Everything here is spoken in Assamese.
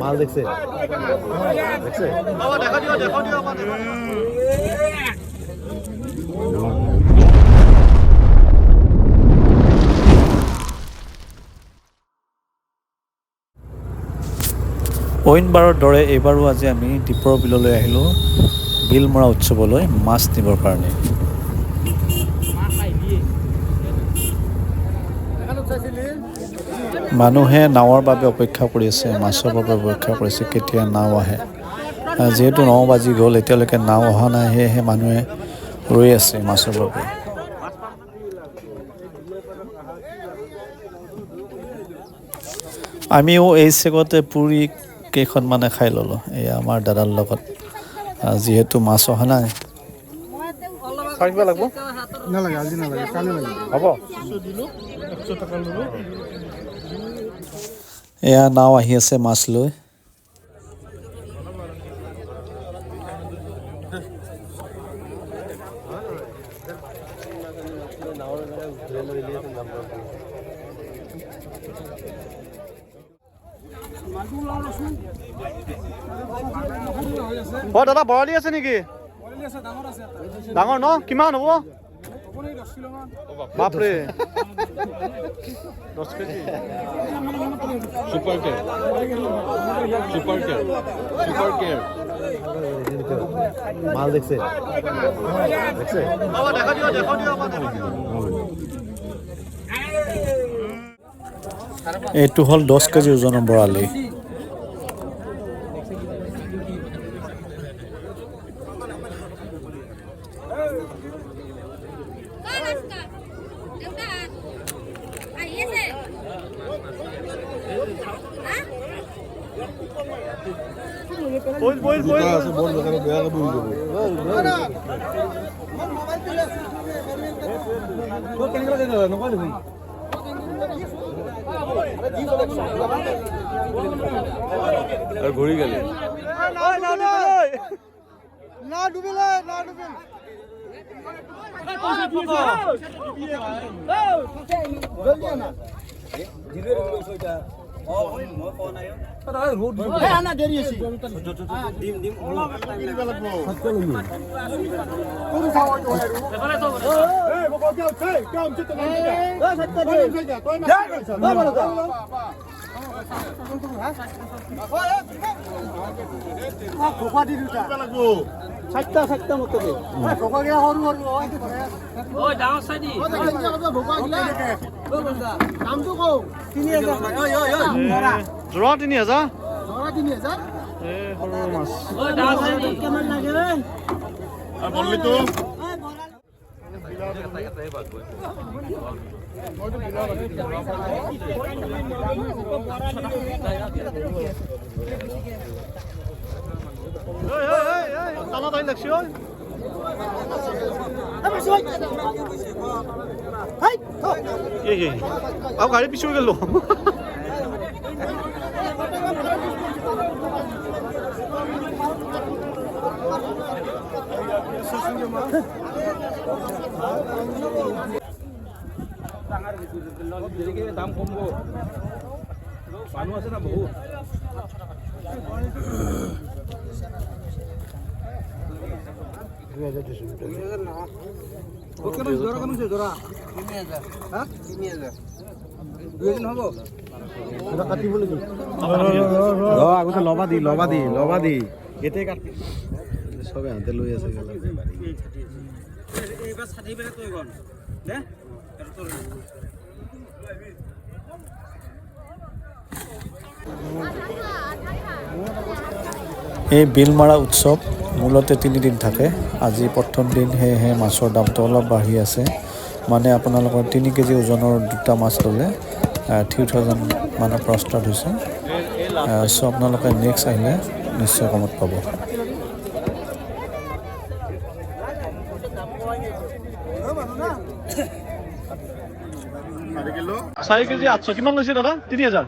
মাল দেখছে অইনবাৰৰ দৰে এইবাৰো আজি আমি দীপৰ বিললৈ আহিলোঁ বিল মৰা উৎসৱলৈ মাছ নিবৰ কাৰণে। মানুহে নাৱৰ বাবে অপেক্ষা কৰি আছে, মাছৰ বাবে অপেক্ষা কৰিছে কেতিয়া নাও আহে। যিহেতু 9 বাজি গ'ল, এতিয়ালৈকে নাও অহা নাই, সেয়েহে মানুহে ৰৈ আছে মাছৰ বাবে। আমিও এই চেগতে পুৰি কেইখনমানে খাই ল'লোঁ এয়া আমাৰ দাদাৰ লগত, যিহেতু মাছ অহা নাই। এয়া নাও আহি আছে মাছ লৈ। দাদা বৰালি আছে নেকি? ডাঙৰ ন? কিমান হ'ব? বাপৰে 10 কেজি মাল দেখছে এইটো হ'ল 10 কেজি ওজনৰ বৰালি। ঘূৰি গেলে জোৰা 3000 আৰু গাড়ী পিছুৱাই গেলো। দাম কমব, মানুহ আছে না বহুত। আগতে লবা দি এতে কাটি সবে হাতে লৈ আছে। এই বিল মৰা উৎসৱ মূলতে 3 দিন থাকে। আজি প্ৰথম দিন, সেয়েহে মাছৰ দামটো অলপ বাঢ়ি আছে। মানে আপোনালোকৰ 3 কেজি ওজনৰ 2টা মাছ ল'লে 3000 মানৰ পৰা ষ্টাৰ্ট হৈছে। চ' আপোনালোকে নেক্সট আহিলে নিশ্চয় কমত পাব। 4 কেজি 800 কিমান লৈছে দাদা? 3000।